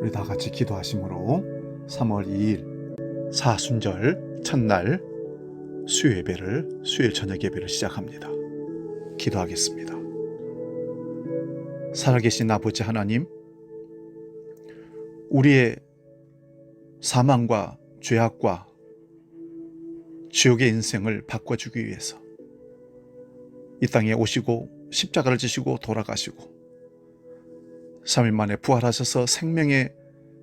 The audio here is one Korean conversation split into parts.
우리 다 같이 기도하심으로 3월 2일 사순절 첫날 수요일 저녁 예배를 시작합니다. 기도하겠습니다. 살아계신 아버지 하나님, 우리의 사망과 죄악과 지옥의 인생을 바꿔주기 위해서 이 땅에 오시고 십자가를 지시고 돌아가시고 3일 만에 부활하셔서 생명의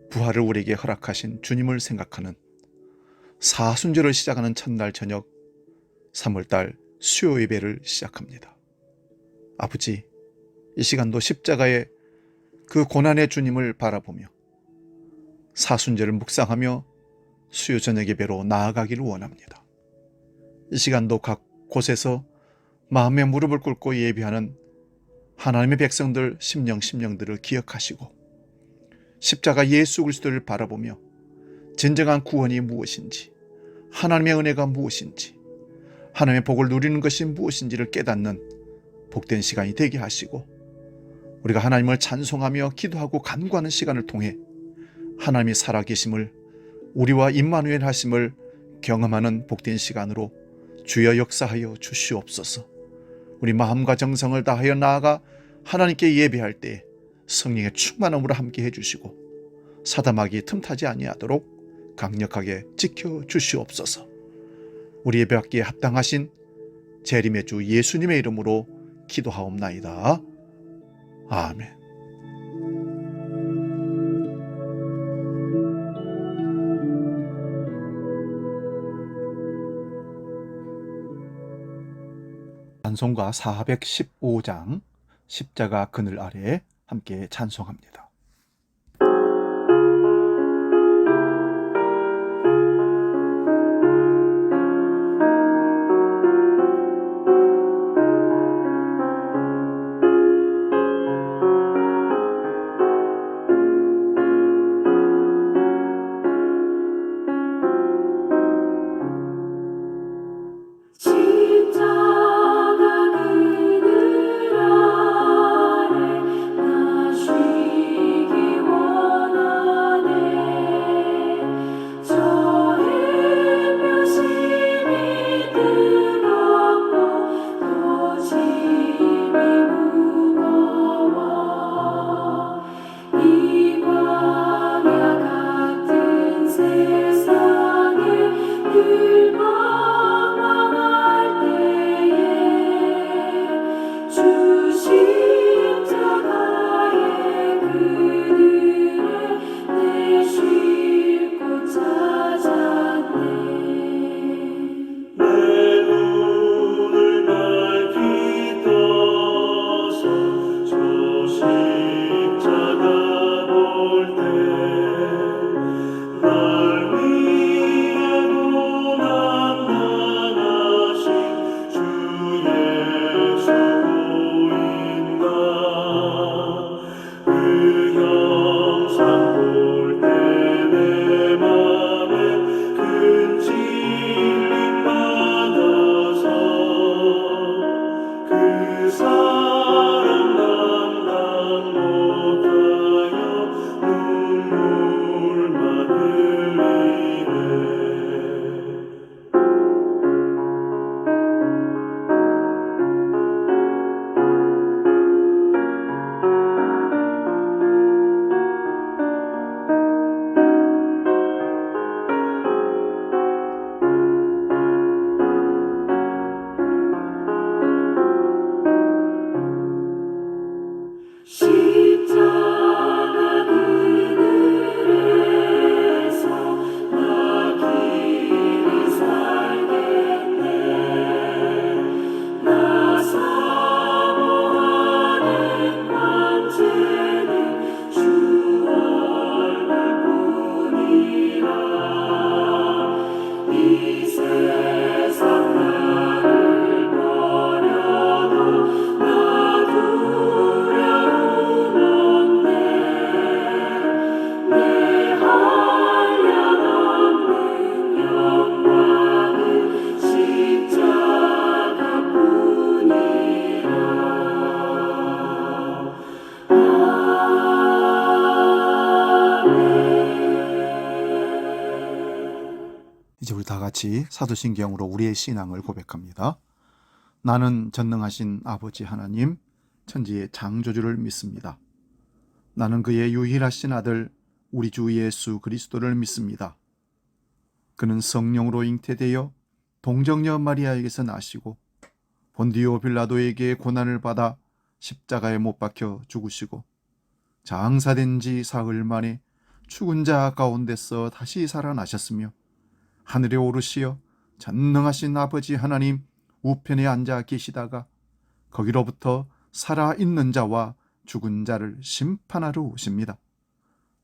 부활을 우리에게 허락하신 주님을 생각하는 사순절을 시작하는 첫날 저녁 3월달 수요 예배를 시작합니다. 아버지, 이 시간도 십자가의 그 고난의 주님을 바라보며 사순절을 묵상하며 수요 저녁 예배로 나아가기를 원합니다. 이 시간도 각 곳에서 마음의 무릎을 꿇고 예배하는 하나님의 백성들 심령들을 기억하시고 십자가 예수 그리스도를 바라보며 진정한 구원이 무엇인지, 하나님의 은혜가 무엇인지, 하나님의 복을 누리는 것이 무엇인지를 깨닫는 복된 시간이 되게 하시고, 우리가 하나님을 찬송하며 기도하고 간구하는 시간을 통해 하나님이 살아계심을, 우리와 임마누엘 하심을 경험하는 복된 시간으로 주여 역사하여 주시옵소서. 우리 마음과 정성을 다하여 나아가 하나님께 예배할 때 성령의 충만함으로 함께 해주시고 사담하기 틈타지 아니하도록 강력하게 지켜주시옵소서. 우리 예배받기에 합당하신 재림의 주 예수님의 이름으로 기도하옵나이다. 아멘. 찬송가 415장 십자가 그늘 아래 함께 찬송합니다. 십자가 그늘 아래 나 같이 사도신경으로 우리의 신앙을 고백합니다. 나는 전능하신 아버지 하나님, 천지의 창조주를 믿습니다. 나는 그의 유일하신 아들 우리 주 예수 그리스도를 믿습니다. 그는 성령으로 잉태되어 동정녀 마리아에게서 나시고 본디오 빌라도에게 고난을 받아 십자가에 못 박혀 죽으시고 장사된 지 사흘 만에 죽은 자 가운데서 다시 살아나셨으며 하늘에 오르시어 전능하신 아버지 하나님 우편에 앉아 계시다가 거기로부터 살아있는 자와 죽은 자를 심판하러 오십니다.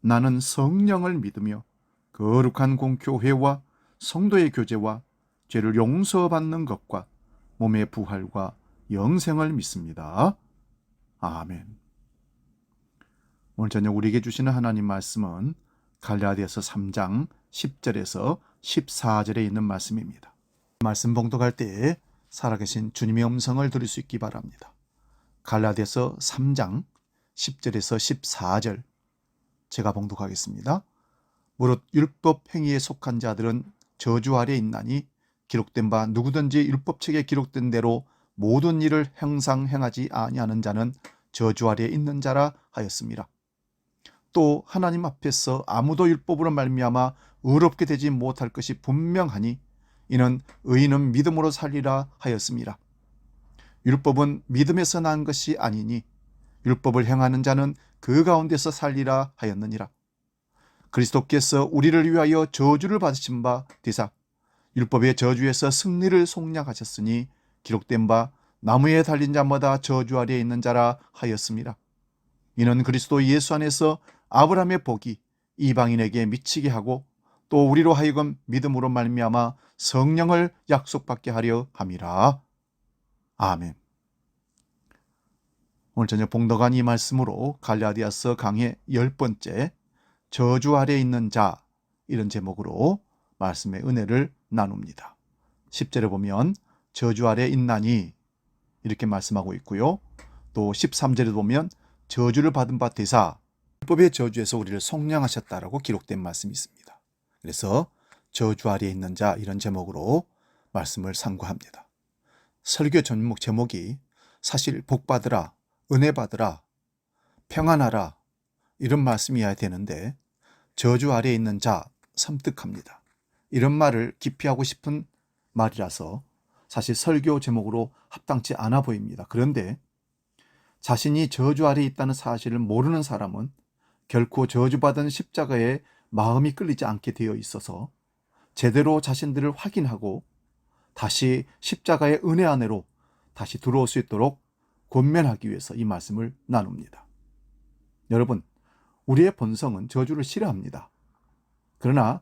나는 성령을 믿으며 거룩한 공교회와 성도의 교제와 죄를 용서받는 것과 몸의 부활과 영생을 믿습니다. 아멘. 오늘 저녁 우리에게 주시는 하나님 말씀은 갈라디아서 3장 10절에서 14절에 있는 말씀입니다. 말씀 봉독할 때 살아계신 주님의 음성을 들을 수 있기 바랍니다. 갈라디아서 3장 10절에서 14절 제가 봉독하겠습니다. 무릇 율법 행위에 속한 자들은 저주 아래 있나니 기록된 바 누구든지 율법책에 기록된 대로 모든 일을 항상 행하지 아니하는 자는 저주 아래 있는 자라 하였습니다. 또 하나님 앞에서 아무도 율법으로 말미암아 의롭게 되지 못할 것이 분명하니 이는 의인은 믿음으로 살리라 하였습니다. 율법은 믿음에서 난 것이 아니니 율법을 행하는 자는 그 가운데서 살리라 하였느니라. 그리스도께서 우리를 위하여 저주를 받으신 바 되사 율법의 저주에서 승리를 속량하셨으니 기록된 바 나무에 달린 자마다 저주 아래에 있는 자라 하였습니다. 이는 그리스도 예수 안에서 아브라함의 복이 이방인에게 미치게 하고 또 우리로 하여금 믿음으로 말미암아 성령을 약속받게 하려 함이라. 아멘. 오늘 저녁 봉독한 이 말씀으로 갈라디아서 강의 10번째 저주 아래에 있는 자 이런 제목으로 말씀의 은혜를 나눕니다. 10절에 보면 저주 아래에 있나니 이렇게 말씀하고 있고요. 또 13절에 보면 저주를 받은 바 되사 율법의 저주에서 우리를 속량하셨다라고 기록된 말씀이 있습니다. 그래서 저주 아래에 있는 자 이런 제목으로 말씀을 상고합니다. 설교 제목이 사실 복받으라, 은혜 받으라, 평안하라 이런 말씀이어야 되는데 저주 아래에 있는 자 섬뜩합니다. 이런 말을 기피하고 싶은 말이라서 사실 설교 제목으로 합당치 않아 보입니다. 그런데 자신이 저주 아래에 있다는 사실을 모르는 사람은 결코 저주받은 십자가에 마음이 끌리지 않게 되어 있어서 제대로 자신들을 확인하고 다시 십자가의 은혜 안으로 다시 들어올 수 있도록 권면하기 위해서 이 말씀을 나눕니다. 여러분, 우리의 본성은 저주를 싫어합니다. 그러나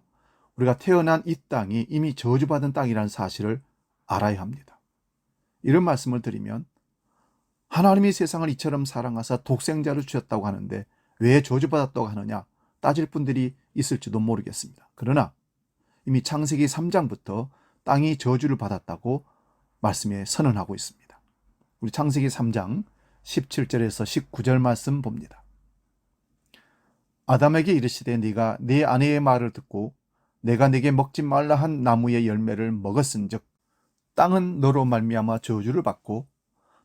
우리가 태어난 이 땅이 이미 저주받은 땅이라는 사실을 알아야 합니다. 이런 말씀을 드리면 하나님이 세상을 이처럼 사랑하사 독생자를 주셨다고 하는데 왜 저주받았다고 하느냐 따질 분들이 있을지도 모르겠습니다. 그러나 이미 창세기 3장부터 땅이 저주를 받았다고 말씀에 선언하고 있습니다. 우리 창세기 3장 17절에서 19절 말씀 봅니다. 아담에게 이르시되 네가 네 아내의 말을 듣고 내가 네게 먹지 말라 한 나무의 열매를 먹었은즉 땅은 너로 말미암아 저주를 받고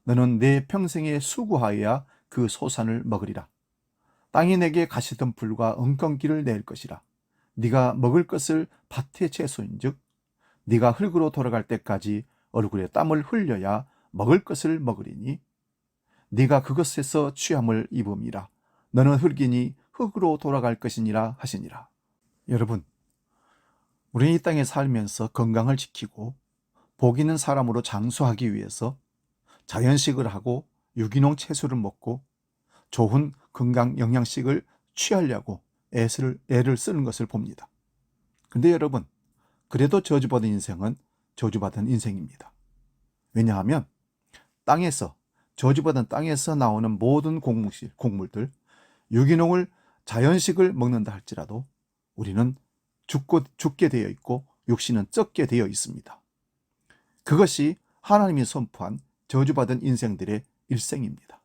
너는 내 평생에 수고하여야 그 소산을 먹으리라. 땅이 내게 가시덤불과 엉겅기를 낼 것이라. 네가 먹을 것을 밭의 채소인즉 네가 흙으로 돌아갈 때까지 얼굴에 땀을 흘려야 먹을 것을 먹으리니 네가 그것에서 취함을 입음이라. 너는 흙이니 흙으로 돌아갈 것이니라 하시니라. 여러분, 우리는 이 땅에 살면서 건강을 지키고 복 있는 사람으로 장수하기 위해서 자연식을 하고 유기농 채소를 먹고 좋은 건강 영양식을 취하려고 애를 쓰는 것을 봅니다. 근데 여러분, 그래도 저주받은 인생은 저주받은 인생입니다. 왜냐하면 땅에서 저주받은 땅에서 나오는 모든 곡물들 유기농을 자연식을 먹는다 할지라도 우리는 죽게 되어 있고 육신은 썩게 되어 있습니다. 그것이 하나님이 선포한 저주받은 인생들의 일생입니다.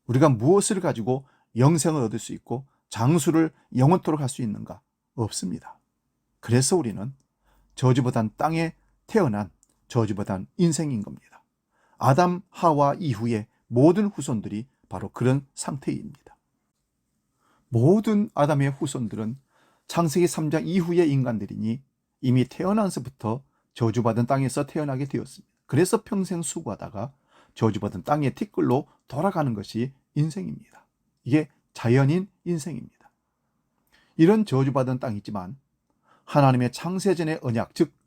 우리가 무엇을 가지고 영생을 얻을 수 있고 장수를 영원토록 할 수 있는가? 없습니다. 그래서 우리는 저주받은 땅에 태어난 저주받은 인생인 겁니다. 아담, 하와 이후의 모든 후손들이 바로 그런 상태입니다. 모든 아담의 후손들은 창세기 3장 이후의 인간들이니 이미 태어나서부터 저주받은 땅에서 태어나게 되었습니다. 그래서 평생 수고하다가 저주받은 땅의 티끌로 돌아가는 것이 인생입니다. 이게 자연인 인생입니다. 이런 저주받은 땅이지만 하나님의 창세전의 언약, 즉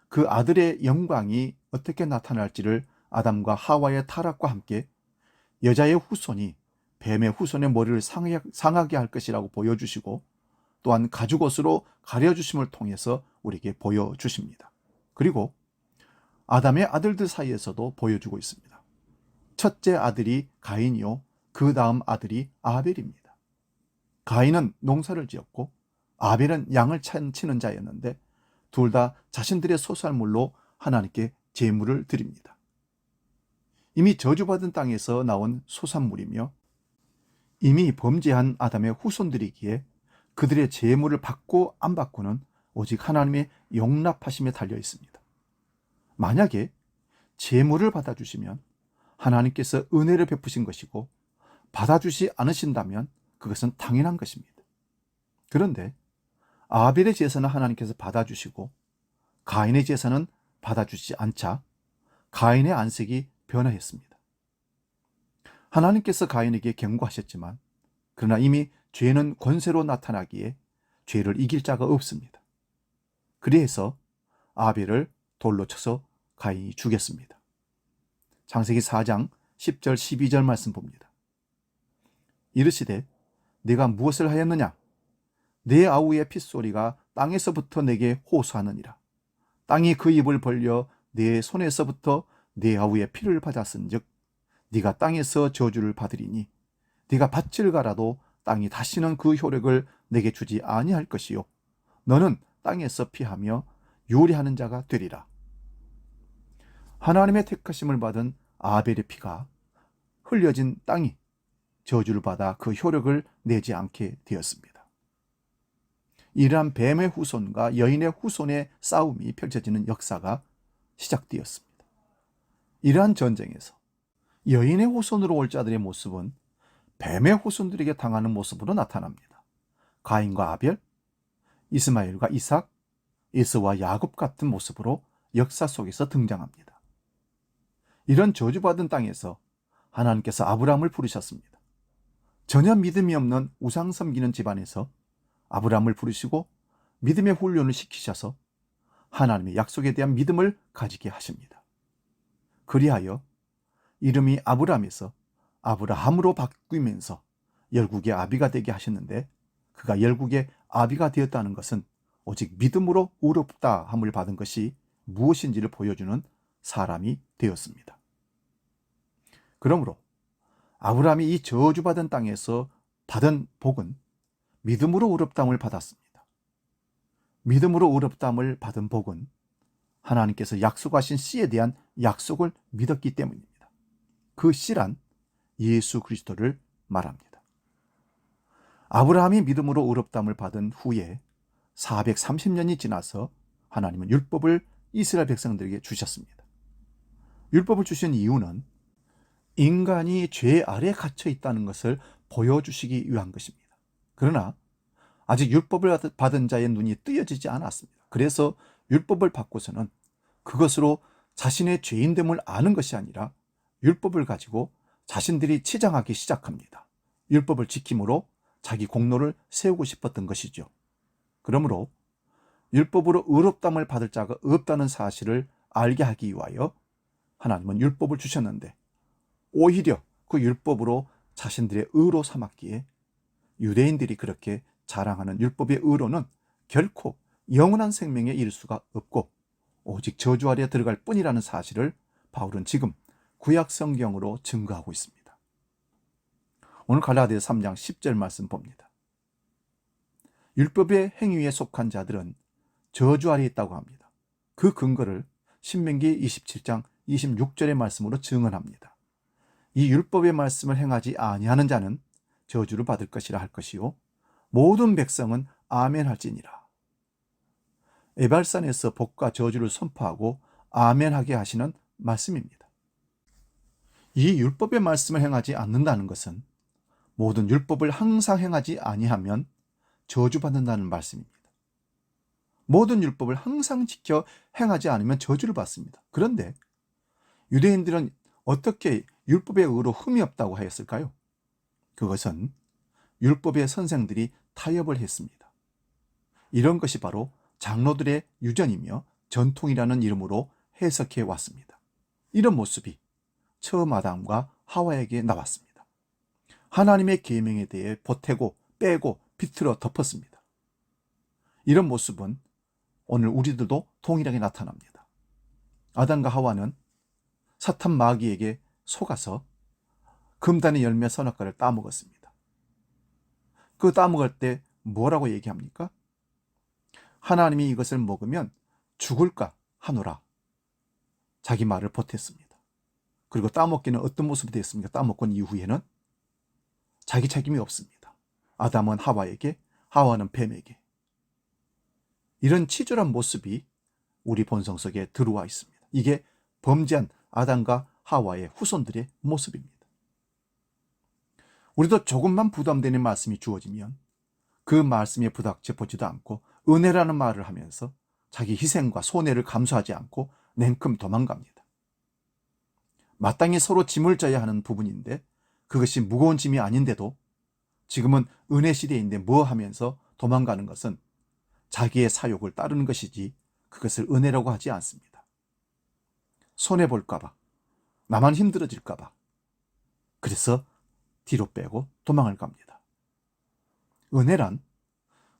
그 아들의 영광이 어떻게 나타날지를 아담과 하와의 타락과 함께 여자의 후손이 뱀의 후손의 머리를 상하게 할 것이라고 보여주시고 또한 가죽옷으로 가려주심을 통해서 우리에게 보여주십니다. 그리고 아담의 아들들 사이에서도 보여주고 있습니다. 첫째 아들이 가인이요, 그 다음 아들이 아벨입니다. 가인은 농사를 지었고 아벨은 양을 치는 자였는데 둘 다 자신들의 소산물로 하나님께 제물을 드립니다. 이미 저주받은 땅에서 나온 소산물이며 이미 범죄한 아담의 후손들이기에 그들의 제물을 받고 안 받고는 오직 하나님의 용납하심에 달려 있습니다. 만약에 제물을 받아주시면 하나님께서 은혜를 베푸신 것이고 받아주시 않으신다면 그것은 당연한 것입니다. 그런데 아벨의 제사는 하나님께서 받아주시고 가인의 제사는 받아주지 않자 가인의 안색이 변화했습니다. 하나님께서 가인에게 경고하셨지만 그러나 이미 죄는 권세로 나타나기에 죄를 이길 자가 없습니다. 그래서 아벨을 돌로 쳐서 가인이 죽였습니다. 창세기 4장 10절 12절 말씀 봅니다. 이르시되 네가 무엇을 하였느냐? 내 아우의 핏소리가 땅에서부터 내게 호소하느니라. 땅이 그 입을 벌려 내 손에서부터 내 아우의 피를 받았은즉 네가 땅에서 저주를 받으리니 네가 밭을 갈아도 땅이 다시는 그 효력을 내게 주지 아니할 것이요 너는 땅에서 피하며 요리하는 자가 되리라. 하나님의 택하심을 받은 아벨의 피가 흘려진 땅이 저주를 받아 그 효력을 내지 않게 되었습니다. 이러한 뱀의 후손과 여인의 후손의 싸움이 펼쳐지는 역사가 시작되었습니다. 이러한 전쟁에서 여인의 후손으로 올 자들의 모습은 뱀의 후손들에게 당하는 모습으로 나타납니다. 가인과 아벨, 이스마엘과 이삭, 에서와 야곱 같은 모습으로 역사 속에서 등장합니다. 이런 저주받은 땅에서 하나님께서 아브라함을 부르셨습니다. 전혀 믿음이 없는 우상 섬기는 집안에서 아브라함을 부르시고 믿음의 훈련을 시키셔서 하나님의 약속에 대한 믿음을 가지게 하십니다. 그리하여 이름이 아브라함에서 아브라함으로 바뀌면서 열국의 아비가 되게 하셨는데 그가 열국의 아비가 되었다는 것은 오직 믿음으로 의롭다 함을 받은 것이 무엇인지를 보여주는 사람이 되었습니다. 그러므로 아브라함이 이 저주받은 땅에서 받은 복은 믿음으로 의롭다함을 받았습니다. 믿음으로 의롭다함을 받은 복은 하나님께서 약속하신 씨에 대한 약속을 믿었기 때문입니다. 그 씨란 예수 그리스도를 말합니다. 아브라함이 믿음으로 의롭다함을 받은 후에 430년이 지나서 하나님은 율법을 이스라엘 백성들에게 주셨습니다. 율법을 주신 이유는 인간이 죄 아래 갇혀 있다는 것을 보여주시기 위한 것입니다. 그러나 아직 율법을 받은 자의 눈이 뜨여지지 않았습니다. 그래서 율법을 받고서는 그것으로 자신의 죄인됨을 아는 것이 아니라 율법을 가지고 자신들이 치장하기 시작합니다. 율법을 지킴으로 자기 공로를 세우고 싶었던 것이죠. 그러므로 율법으로 의롭다함을 받을 자가 없다는 사실을 알게 하기 위하여 하나님은 율법을 주셨는데 오히려 그 율법으로 자신들의 의로 삼았기에 유대인들이 그렇게 자랑하는 율법의 의로는 결코 영원한 생명에 이를 수가 없고 오직 저주 아래 들어갈 뿐이라는 사실을 바울은 지금 구약 성경으로 증거하고 있습니다. 오늘 갈라디아 3장 10절 말씀 봅니다. 율법의 행위에 속한 자들은 저주 아래 있다고 합니다. 그 근거를 신명기 27장 26절의 말씀으로 증언합니다. 이 율법의 말씀을 행하지 아니하는 자는 저주를 받을 것이라 할 것이요 모든 백성은 아멘 할지니라. 에발산에서 복과 저주를 선포하고 아멘하게 하시는 말씀입니다. 이 율법의 말씀을 행하지 않는다는 것은 모든 율법을 항상 행하지 아니하면 저주받는다는 말씀입니다. 모든 율법을 항상 지켜 행하지 않으면 저주를 받습니다. 그런데 유대인들은 어떻게 율법의 의로 흠이 없다고 하였을까요? 그것은 율법의 선생들이 타협을 했습니다. 이런 것이 바로 장로들의 유전이며 전통이라는 이름으로 해석해 왔습니다. 이런 모습이 처음 아담과 하와에게 나왔습니다. 하나님의 계명에 대해 보태고 빼고 비틀어 덮었습니다. 이런 모습은 오늘 우리들도 동일하게 나타납니다. 아담과 하와는 사탄 마귀에게 속아서 금단의 열매 선악과를 따먹었습니다. 그 따먹을 때 뭐라고 얘기합니까? 하나님이 이것을 먹으면 죽을까 하노라. 자기 말을 보탰습니다. 그리고 따먹기는 어떤 모습이 됐습니까? 따먹고 이후에는 자기 책임이 없습니다. 아담은 하와에게, 하와는 뱀에게. 이런 치졸한 모습이 우리 본성 속에 들어와 있습니다. 이게 범죄한 아담과 하와의 후손들의 모습입니다. 우리도 조금만 부담되는 말씀이 주어지면 그 말씀에 부닥쳐 보지도 않고 은혜라는 말을 하면서 자기 희생과 손해를 감수하지 않고 냉큼 도망갑니다. 마땅히 서로 짐을 져야 하는 부분인데 그것이 무거운 짐이 아닌데도 지금은 은혜 시대인데 뭐 하면서 도망가는 것은 자기의 사욕을 따르는 것이지 그것을 은혜라고 하지 않습니다. 손해볼까봐, 나만 힘들어질까봐, 그래서 뒤로 빼고 도망을 갑니다. 은혜란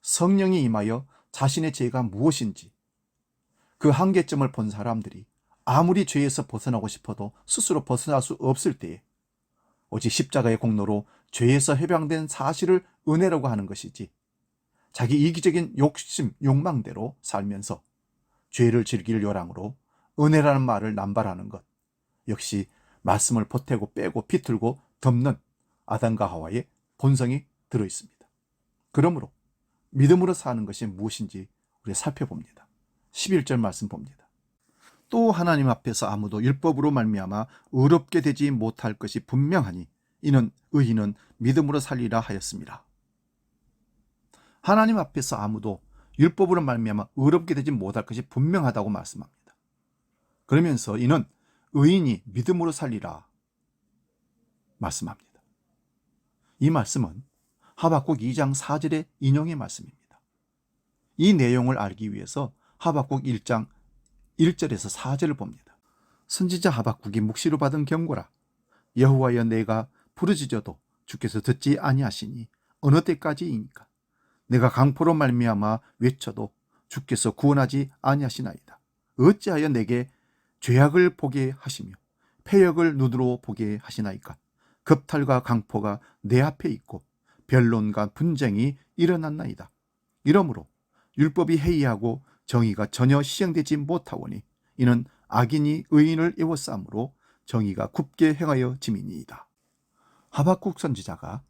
성령이 임하여 자신의 죄가 무엇인지 그 한계점을 본 사람들이 아무리 죄에서 벗어나고 싶어도 스스로 벗어날 수 없을 때에 오직 십자가의 공로로 죄에서 해방된 사실을 은혜라고 하는 것이지, 자기 이기적인 욕심, 욕망대로 살면서 죄를 즐길 요랑으로 은혜라는 말을 남발하는 것, 역시 말씀을 보태고 빼고 비틀고 덮는 아담과 하와의 본성이 들어있습니다. 그러므로 믿음으로 사는 것이 무엇인지 우리 살펴봅니다. 11절 말씀 봅니다. 또 하나님 앞에서 아무도 율법으로 말미암아 의롭게 되지 못할 것이 분명하니 이는 의인은 믿음으로 살리라 하였습니다. 하나님 앞에서 아무도 율법으로 말미암아 의롭게 되지 못할 것이 분명하다고 말씀합니다. 그러면서 이는 의인이 믿음으로 살리라 말씀합니다. 이 말씀은 하박국 2장 4절의 인용의 말씀입니다. 이 내용을 알기 위해서 하박국 1장 1절에서 4절을 봅니다. 선지자 하박국이 묵시로 받은 경고라. 여호와여, 내가 부르짖어도 주께서 듣지 아니하시니 어느 때까지이니까. 내가 강포로 말미암아 외쳐도 주께서 구원하지 아니하시나이다. 어찌하여 내게 죄악을 보게 하시며 패역을 눈으로 보게 하시나이까. 겁탈과 강포가 내 앞에 있고 변론과 분쟁이 일어났나이다. 이러므로 율법이 해이하고 정의가 전혀 시행되지 못하오니 이는 악인이 의인을 애워싸므로 정의가 굽게 행하여 짐이니이다. 하박국 선지자가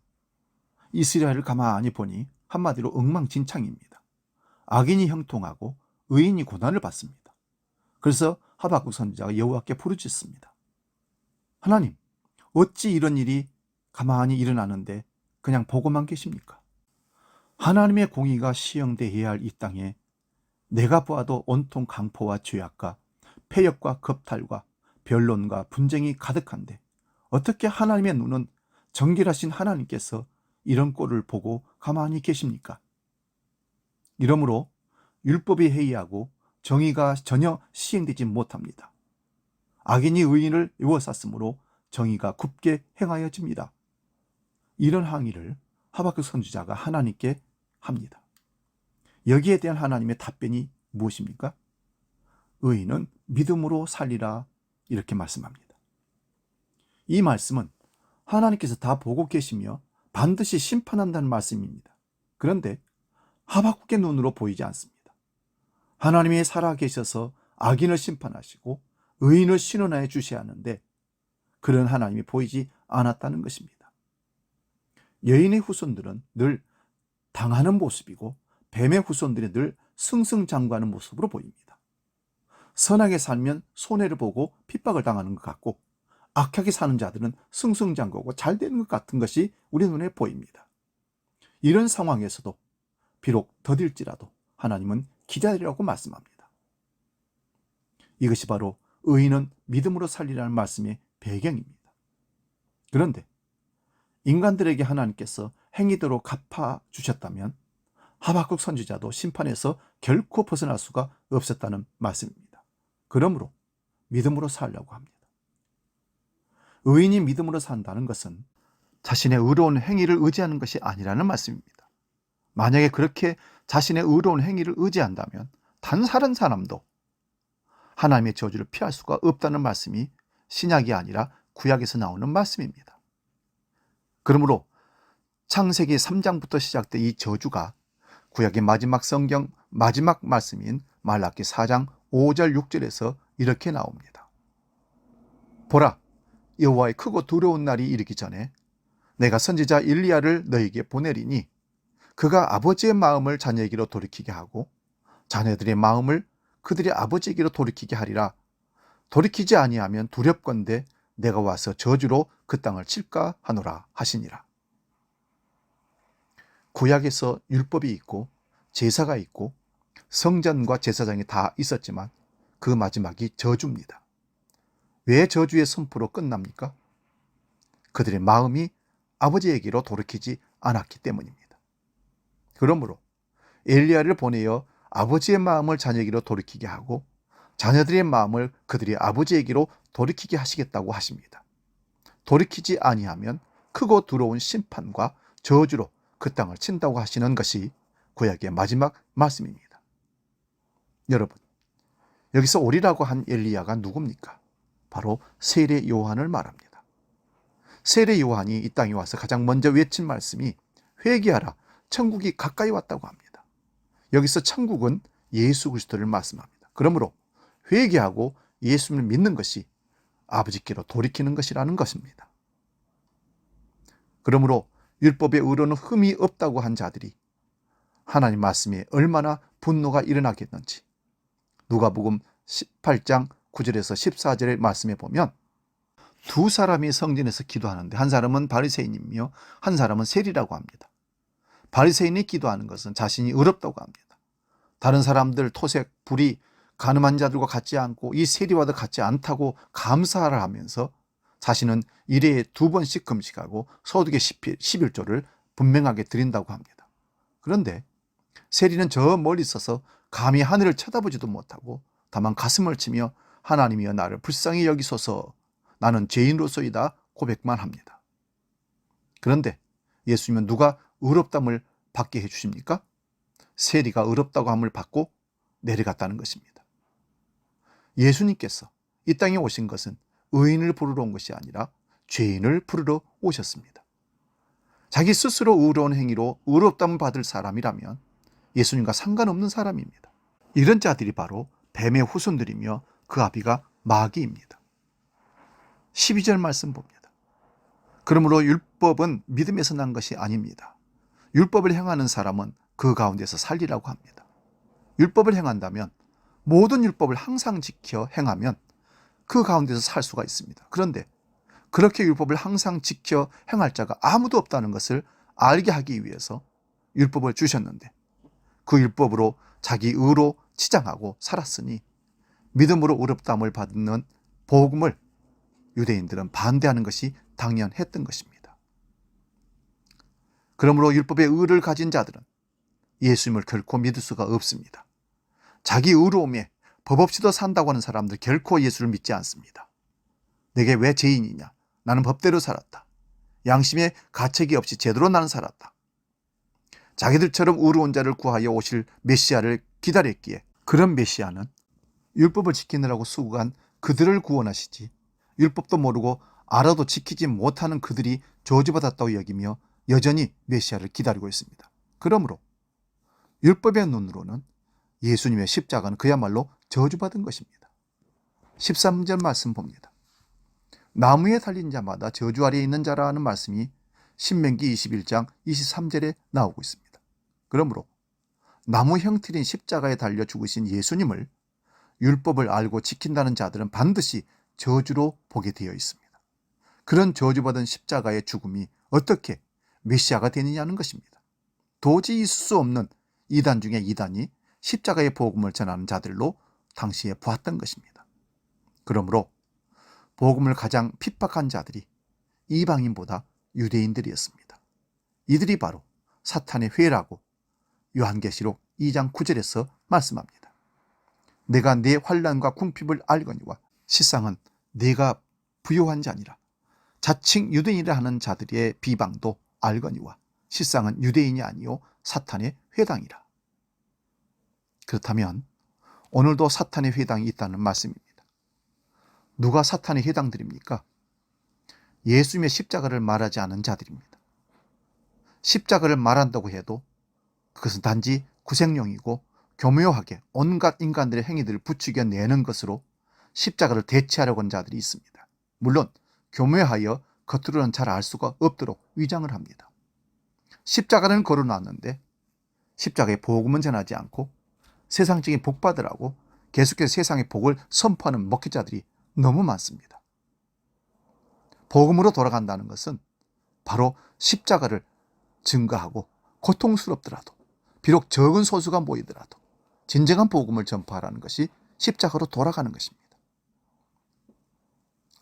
이스라엘을 가만히 보니 한마디로 엉망진창입니다. 악인이 형통하고 의인이 고난을 받습니다. 그래서 하박국 선지자가 여호와께 부르짖습니다. 하나님, 어찌 이런 일이 가만히 일어나는데 그냥 보고만 계십니까? 하나님의 공의가 시행되어야 할 이 땅에 내가 보아도 온통 강포와 죄악과 패역과 겁탈과 변론과 분쟁이 가득한데 어떻게 하나님의 눈은 정결하신 하나님께서 이런 꼴을 보고 가만히 계십니까? 이러므로 율법이 해이하고 정의가 전혀 시행되지 못합니다. 악인이 의인을 애워쌌으므로 정의가 굽게 행하여집니다. 이런 항의를 하박국 선지자가 하나님께 합니다. 여기에 대한 하나님의 답변이 무엇입니까? 의인은 믿음으로 살리라, 이렇게 말씀합니다. 이 말씀은 하나님께서 다 보고 계시며 반드시 심판한다는 말씀입니다. 그런데 하박국의 눈으로 보이지 않습니다. 하나님이 살아계셔서 악인을 심판하시고 의인을 신원하여 주셔야 하는데 그런 하나님이 보이지 않았다는 것입니다. 여인의 후손들은 늘 당하는 모습이고 뱀의 후손들이 늘 승승장구하는 모습으로 보입니다. 선하게 살면 손해를 보고 핍박을 당하는 것 같고, 악하게 사는 자들은 승승장구하고 잘 되는 것 같은 것이 우리 눈에 보입니다. 이런 상황에서도 비록 더딜지라도 하나님은 기다리라고 말씀합니다. 이것이 바로 의인은 믿음으로 살리라는 말씀의 배경입니다. 그런데 인간들에게 하나님께서 행위대로 갚아주셨다면 하박국 선지자도 심판에서 결코 벗어날 수가 없었다는 말씀입니다. 그러므로 믿음으로 살려고 합니다. 의인이 믿음으로 산다는 것은 자신의 의로운 행위를 의지하는 것이 아니라는 말씀입니다. 만약에 그렇게 자신의 의로운 행위를 의지한다면 다른 사람도 하나님의 저주를 피할 수가 없다는 말씀이 신약이 아니라 구약에서 나오는 말씀입니다. 그러므로 창세기 3장부터 시작된 이 저주가 구약의 마지막 성경 마지막 말씀인 말라기 4장 5절 6절에서 이렇게 나옵니다. 보라, 여호와의 크고 두려운 날이 이르기 전에 내가 선지자 일리야를 너에게 보내리니 그가 아버지의 마음을 자녀에게로 돌이키게 하고 자녀들의 마음을 그들의 아버지에게로 돌이키게 하리라. 돌이키지 아니하면 두렵건대 내가 와서 저주로 그 땅을 칠까 하노라 하시니라. 구약에서 율법이 있고 제사가 있고 성전과 제사장이 다 있었지만 그 마지막이 저주입니다. 왜 저주의 선포로 끝납니까? 그들의 마음이 아버지에게로 돌이키지 않았기 때문입니다. 그러므로 엘리야를 보내어 아버지의 마음을 자녀에게로 돌이키게 하고 자녀들의 마음을 그들의 아버지에게로 돌이키게 하시겠다고 하십니다. 돌이키지 아니하면 크고 두려운 심판과 저주로 그 땅을 친다고 하시는 것이 구약의 마지막 말씀입니다. 여러분, 여기서 오리라고 한 엘리야가 누굽니까? 바로 세례 요한을 말합니다. 세례 요한이 이 땅에 와서 가장 먼저 외친 말씀이 회개하라, 천국이 가까이 왔다고 합니다. 여기서 천국은 예수 그리스도를 말씀합니다. 그러므로 회개하고 예수를 믿는 것이 아버지께로 돌이키는 것이라는 것입니다. 그러므로 율법의 의로는 흠이 없다고 한 자들이 하나님 말씀에 얼마나 분노가 일어나겠는지 누가복음 18장 9절에서 14절의 말씀에 보면 두 사람이 성전에서 기도하는데 한 사람은 바리새인이며 한 사람은 세리라고 합니다. 바리새인이 기도하는 것은 자신이 의롭다고 합니다. 다른 사람들 토색, 불의, 가늠한 자들과 같지 않고 이 세리와도 같지 않다고 감사를 하면서 자신은 일회에 2번씩 금식하고 소득의 11조를 분명하게 드린다고 합니다. 그런데 세리는 저 멀리 있어서 감히 하늘을 쳐다보지도 못하고 다만 가슴을 치며 하나님이여 나를 불쌍히 여기소서 나는 죄인으로서이다 고백만 합니다. 그런데 예수님은 누가 의롭담을 받게 해주십니까? 세리가 의롭다고 함을 받고 내려갔다는 것입니다. 예수님께서 이 땅에 오신 것은 의인을 부르러 온 것이 아니라 죄인을 부르러 오셨습니다. 자기 스스로 의로운 행위로 의롭담을 받을 사람이라면 예수님과 상관없는 사람입니다. 이런 자들이 바로 뱀의 후손들이며 그 아비가 마귀입니다. 12절 말씀 봅니다. 그러므로 율법은 믿음에서 난 것이 아닙니다. 율법을 행하는 사람은 그 가운데서 살리라고 합니다. 율법을 행한다면 모든 율법을 항상 지켜 행하면 그 가운데서 살 수가 있습니다. 그런데 그렇게 율법을 항상 지켜 행할 자가 아무도 없다는 것을 알게 하기 위해서 율법을 주셨는데 그 율법으로 자기 의로 치장하고 살았으니 믿음으로 의롭다함을 받는 복음을 유대인들은 반대하는 것이 당연했던 것입니다. 그러므로 율법의 의를 가진 자들은 예수님을 결코 믿을 수가 없습니다. 자기 의로움에 법 없이도 산다고 하는 사람들 결코 예수를 믿지 않습니다. 내게 왜 죄인이냐? 나는 법대로 살았다. 양심에 가책이 없이 제대로 나는 살았다. 자기들처럼 의로운 자를 구하여 오실 메시아를 기다렸기에 그런 메시아는 율법을 지키느라고 수고한 그들을 구원하시지 율법도 모르고 알아도 지키지 못하는 그들이 저주받았다고 여기며 여전히 메시아를 기다리고 있습니다. 그러므로 율법의 눈으로는 예수님의 십자가는 그야말로 저주받은 것입니다. 13절 말씀 봅니다. 나무에 달린 자마다 저주 아래에 있는 자라는 말씀이 신명기 21장 23절에 나오고 있습니다. 그러므로 나무 형틀인 십자가에 달려 죽으신 예수님을 율법을 알고 지킨다는 자들은 반드시 저주로 보게 되어 있습니다. 그런 저주받은 십자가의 죽음이 어떻게 메시아가 되느냐는 것입니다. 도저히 있을 수 없는 이단 중에 이단이 십자가의 복음을 전하는 자들로 당시에 보았던 것입니다. 그러므로 복음을 가장 핍박한 자들이 이방인보다 유대인들이었습니다. 이들이 바로 사탄의 회라고 요한계시록 2장 9절에서 말씀합니다. 내가 네 환난과 궁핍을 알거니와 실상은 네가 부요한 자니라. 자칭 유대인이라 하는 자들의 비방도 알거니와 실상은 유대인이 아니요 사탄의 회당이라. 그렇다면 오늘도 사탄의 회당이 있다는 말씀입니다. 누가 사탄의 회당들입니까? 예수님의 십자가를 말하지 않은 자들입니다. 십자가를 말한다고 해도 그것은 단지 구색용이고 교묘하게 온갖 인간들의 행위들을 부추겨내는 것으로 십자가를 대체하려고 하는 자들이 있습니다. 물론 교묘하여 겉으로는 잘 알 수가 없도록 위장을 합니다. 십자가는 걸어놨는데 십자가의 복음은 전하지 않고 세상적인 복받으라고 계속해서 세상의 복을 선포하는 목회자들이 너무 많습니다. 복음으로 돌아간다는 것은 바로 십자가를 증거하고 고통스럽더라도 비록 적은 소수가 모이더라도 진정한 복음을 전파하라는 것이 십자가로 돌아가는 것입니다.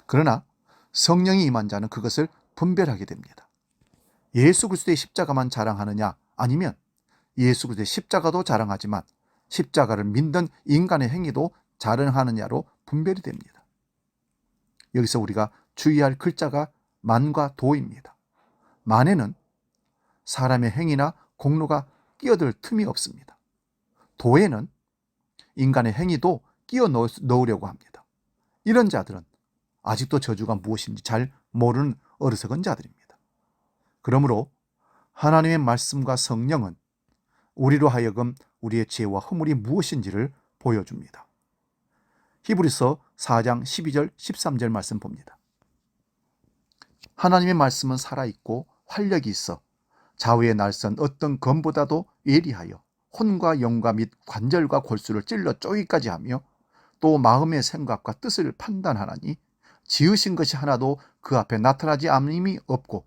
그러나 성령이 임한 자는 그것을 분별하게 됩니다. 예수 그리스도의 십자가만 자랑하느냐 아니면 예수 그리스도의 십자가도 자랑하지만 십자가를 믿는 인간의 행위도 자랑하느냐로 분별이 됩니다. 여기서 우리가 주의할 글자가 만과 도입니다. 만에는 사람의 행위나 공로가 끼어들 틈이 없습니다. 도에는 인간의 행위도 끼어 넣으려고 합니다. 이런 자들은 아직도 저주가 무엇인지 잘 모르는 어리석은 자들입니다. 그러므로 하나님의 말씀과 성령은 우리로 하여금 우리의 죄와 허물이 무엇인지를 보여줍니다. 히브리서 4장 12절 13절 말씀 봅니다. 하나님의 말씀은 살아있고 활력이 있어 좌우의 날선 어떤 검보다도 예리하여 혼과 영과 및 관절과 골수를 찔러 쪼기까지 하며 또 마음의 생각과 뜻을 판단하나니 지으신 것이 하나도 그 앞에 나타나지 않음이 없고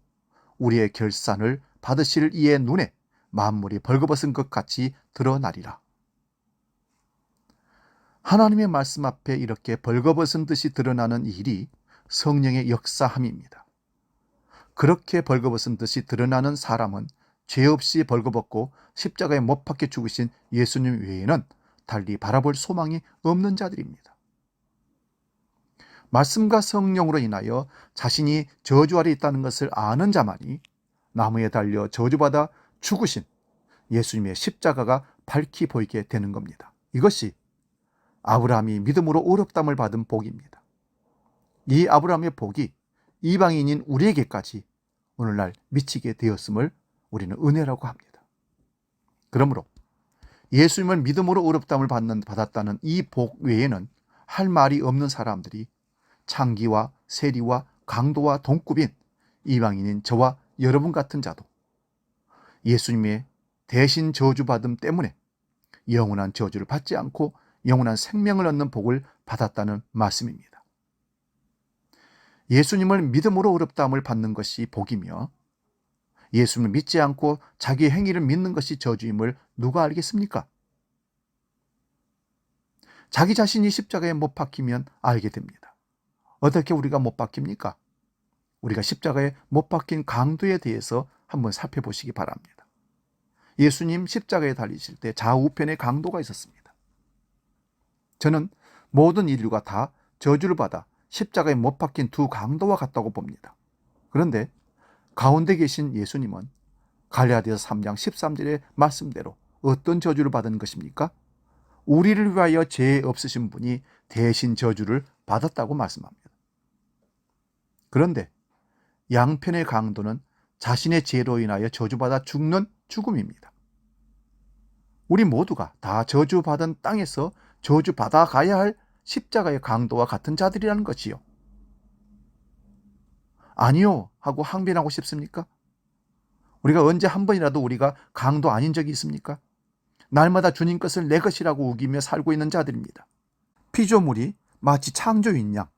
우리의 결산을 받으실 이의 눈에 만물이 벌거벗은 것 같이 드러나리라. 하나님의 말씀 앞에 이렇게 벌거벗은 듯이 드러나는 일이 성령의 역사함입니다. 그렇게 벌거벗은 듯이 드러나는 사람은 죄 없이 벌거벗고 십자가에 못 박혀 죽으신 예수님 외에는 달리 바라볼 소망이 없는 자들입니다. 말씀과 성령으로 인하여 자신이 저주 아래 있다는 것을 아는 자만이 나무에 달려 저주받아 죽으신 예수님의 십자가가 밝히 보이게 되는 겁니다. 이것이 아브라함이 믿음으로 의롭다함을 받은 복입니다. 이 아브라함의 복이 이방인인 우리에게까지 오늘날 미치게 되었음을 우리는 은혜라고 합니다. 그러므로 예수님을 믿음으로 의롭다함을 받았다는 이 복 외에는 할 말이 없는 사람들이 창기와 세리와 강도와 동급인 이방인인 저와 여러분 같은 자도 예수님의 대신 저주받음 때문에 영원한 저주를 받지 않고 영원한 생명을 얻는 복을 받았다는 말씀입니다. 예수님을 믿음으로 의롭다함을 받는 것이 복이며 예수님을 믿지 않고 자기의 행위를 믿는 것이 저주임을 누가 알겠습니까? 자기 자신이 십자가에 못 박히면 알게 됩니다. 어떻게 우리가 못 박힙니까? 우리가 십자가에 못 박힌 강도에 대해서 한번 살펴보시기 바랍니다. 예수님 십자가에 달리실 때 좌우편에 강도가 있었습니다. 저는 모든 인류가 다 저주를 받아 십자가에 못 박힌 두 강도와 같다고 봅니다. 그런데 가운데 계신 예수님은 갈라디아서 3장 13절의 말씀대로 어떤 저주를 받은 것입니까? 우리를 위하여 죄 없으신 분이 대신 저주를 받았다고 말씀합니다. 그런데 양편의 강도는 자신의 죄로 인하여 저주받아 죽는 죽음입니다. 우리 모두가 다 저주받은 땅에서 저주받아 가야 할 십자가의 강도와 같은 자들이라는 것이요. 아니요 하고 항변하고 싶습니까? 우리가 언제 한 번이라도 우리가 강도 아닌 적이 있습니까? 날마다 주님 것을 내 것이라고 우기며 살고 있는 자들입니다. 피조물이 마치 창조인 양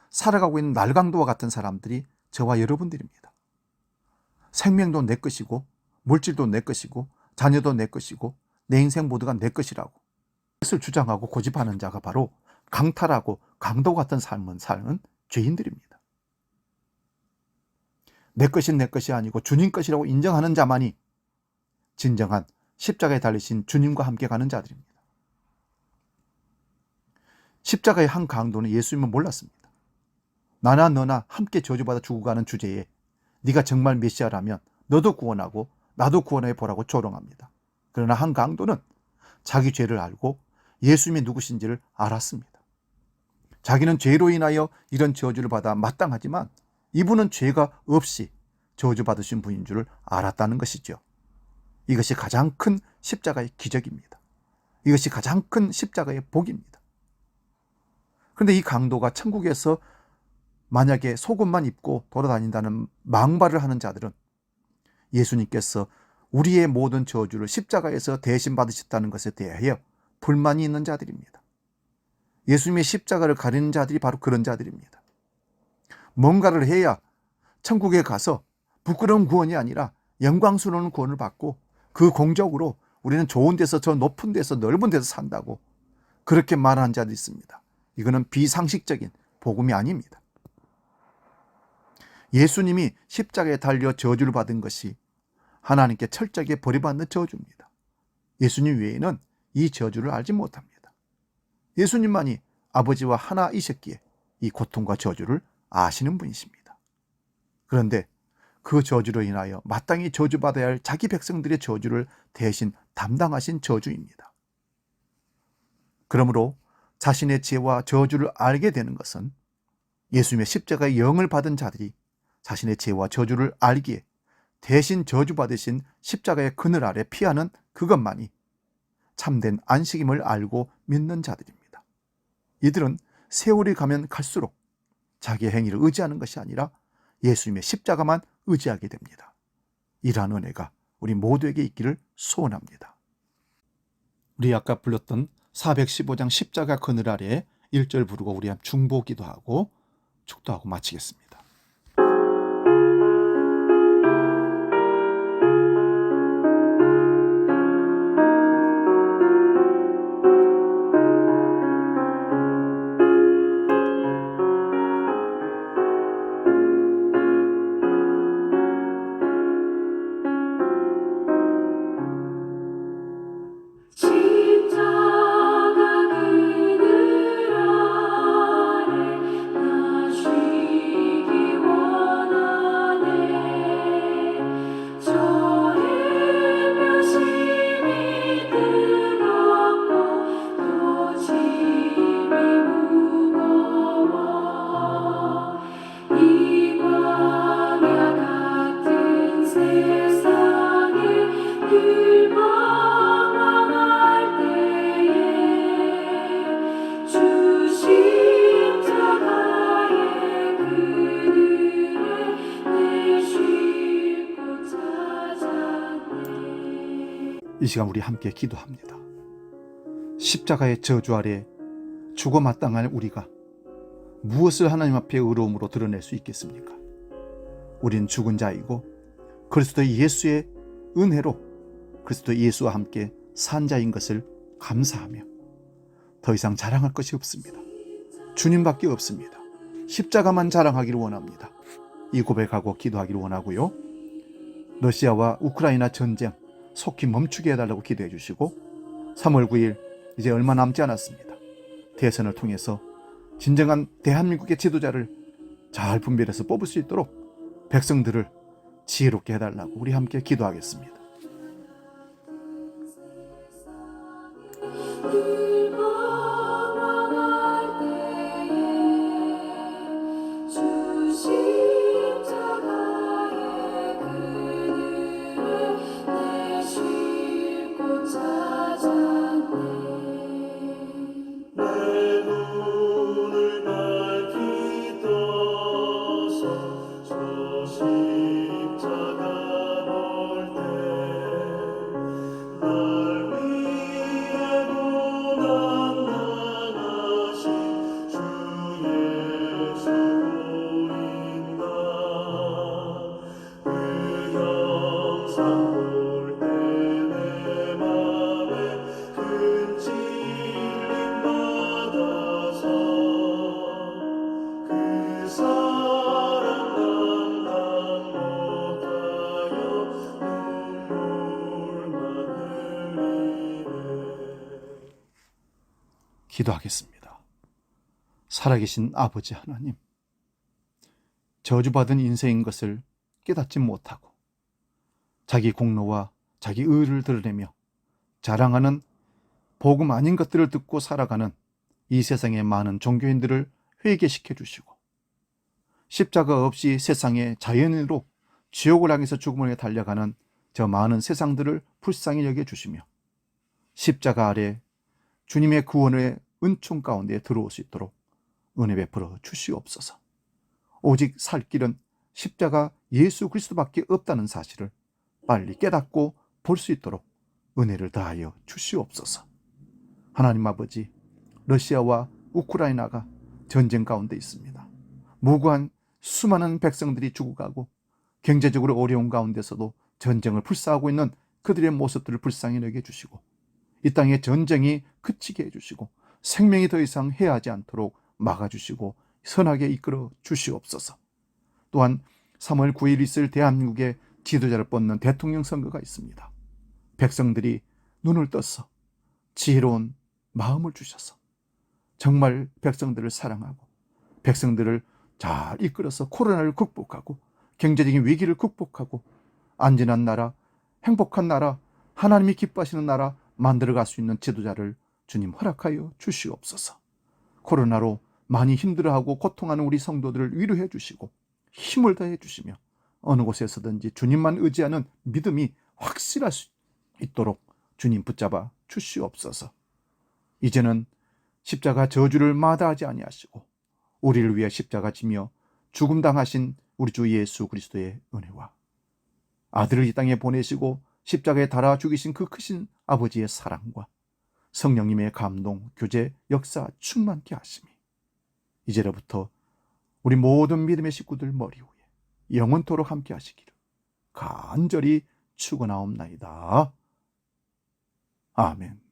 살아가고 있는 날강도와 같은 사람들이 저와 여러분들입니다. 생명도 내 것이고 물질도 내 것이고 자녀도 내 것이고 내 인생 모두가 내 것이라고 그것을 주장하고 고집하는 자가 바로 강탈하고 강도 같은 삶을 사는 죄인들입니다. 내 것이 내 것이 아니고 주님 것이라고 인정하는 자만이 진정한 십자가에 달리신 주님과 함께 가는 자들입니다. 십자가의 한 강도는 예수님은 몰랐습니다. 나나 너나 함께 저주받아 죽어가는 주제에 네가 정말 메시아라면 너도 구원하고 나도 구원해 보라고 조롱합니다. 그러나 한 강도는 자기 죄를 알고 예수님이 누구신지를 알았습니다. 자기는 죄로 인하여 이런 저주를 받아 마땅하지만 이분은 죄가 없이 저주받으신 분인 줄 알았다는 것이죠. 이것이 가장 큰 십자가의 기적입니다. 이것이 가장 큰 십자가의 복입니다. 그런데 이 강도가 천국에서 만약에 속옷만 입고 돌아다닌다는 망발을 하는 자들은 예수님께서 우리의 모든 저주를 십자가에서 대신 받으셨다는 것에 대하여 불만이 있는 자들입니다. 예수님의 십자가를 가리는 자들이 바로 그런 자들입니다. 뭔가를 해야 천국에 가서 부끄러운 구원이 아니라 영광스러운 구원을 받고 그 공적으로 우리는 좋은 데서 저 높은 데서 넓은 데서 산다고 그렇게 말하는 자들이 있습니다. 이거는 비상식적인 복음이 아닙니다. 예수님이 십자가에 달려 저주를 받은 것이 하나님께 철저하게 버림받는 저주입니다. 예수님 외에는 이 저주를 알지 못합니다. 예수님만이 아버지와 하나이셨기에 이 고통과 저주를 아시는 분이십니다. 그런데 그 저주로 인하여 마땅히 저주받아야 할 자기 백성들의 저주를 대신 담당하신 저주입니다. 그러므로 자신의 죄와 저주를 알게 되는 것은 예수님의 십자가의 영을 받은 자들이 자신의 죄와 저주를 알기에 대신 저주받으신 십자가의 그늘 아래 피하는 그것만이 참된 안식임을 알고 믿는 자들입니다. 이들은 세월이 가면 갈수록 자기의 행위를 의지하는 것이 아니라 예수님의 십자가만 의지하게 됩니다. 이러한 은혜가 우리 모두에게 있기를 소원합니다. 우리 아까 불렀던 415장 십자가 그늘 아래 1절 부르고 우리 중보 기도하고 축도하고 마치겠습니다. 이 시간 우리 함께 기도합니다. 십자가의 저주 아래 죽어 마땅한 우리가 무엇을 하나님 앞에 의로움으로 드러낼 수 있겠습니까? 우린 죽은 자이고 그리스도 예수의 은혜로 그리스도 예수와 함께 산 자인 것을 감사하며 더 이상 자랑할 것이 없습니다. 주님밖에 없습니다. 십자가만 자랑하기를 원합니다. 이 고백하고 기도하기를 원하고요. 러시아와 우크라이나 전쟁 속히 멈추게 해달라고 기도해 주시고 3월 9일 이제 얼마 남지 않았습니다. 대선을 통해서 진정한 대한민국의 지도자를 잘 분별해서 뽑을 수 있도록 백성들을 지혜롭게 해달라고 우리 함께 기도하겠습니다. 기도하겠습니다. 살아계신 아버지 하나님, 저주받은 인생인 것을 깨닫지 못하고 자기 공로와 자기 의를 드러내며 자랑하는 복음 아닌 것들을 듣고 살아가는 이 세상의 많은 종교인들을 회개시켜 주시고, 십자가 없이 세상의 자연인으로 지옥을 향해서 죽음을 달려가는 저 많은 세상들을 불쌍히 여겨 주시며, 십자가 아래 주님의 구원의 은총 가운데 들어올 수 있도록 은혜 베풀어 주시옵소서. 오직 살 길은 십자가 예수 그리스도밖에 없다는 사실을 빨리 깨닫고 볼 수 있도록 은혜를 다하여 주시옵소서. 하나님 아버지, 러시아와 우크라이나가 전쟁 가운데 있습니다. 무고한 수많은 백성들이 죽어가고 경제적으로 어려운 가운데서도 전쟁을 불사하고 있는 그들의 모습들을 불쌍히 여겨주시고, 이 땅의 전쟁이 그치게 해주시고 생명이 더 이상 해하지 않도록 막아주시고 선하게 이끌어 주시옵소서. 또한 3월 9일 있을 대한민국의 지도자를 뽑는 대통령 선거가 있습니다. 백성들이 눈을 떠서 지혜로운 마음을 주셔서 정말 백성들을 사랑하고 백성들을 잘 이끌어서 코로나를 극복하고 경제적인 위기를 극복하고 안전한 나라, 행복한 나라, 하나님이 기뻐하시는 나라 만들어갈 수 있는 지도자를 주님 허락하여 주시옵소서. 코로나로 많이 힘들어하고 고통하는 우리 성도들을 위로해 주시고 힘을 더해 주시며 어느 곳에서든지 주님만 의지하는 믿음이 확실할 수 있도록 주님 붙잡아 주시옵소서. 이제는 십자가 저주를 마다하지 아니하시고 우리를 위해 십자가 지며 죽음당하신 우리 주 예수 그리스도의 은혜와 아들을 이 땅에 보내시고 십자가에 달아 죽이신 그 크신 아버지의 사랑과 성령님의 감동, 교제, 역사 충만케 하심이 이제로부터 우리 모든 믿음의 식구들 머리 위에 영원토록 함께 하시기를 간절히 축원하옵나이다. 아멘.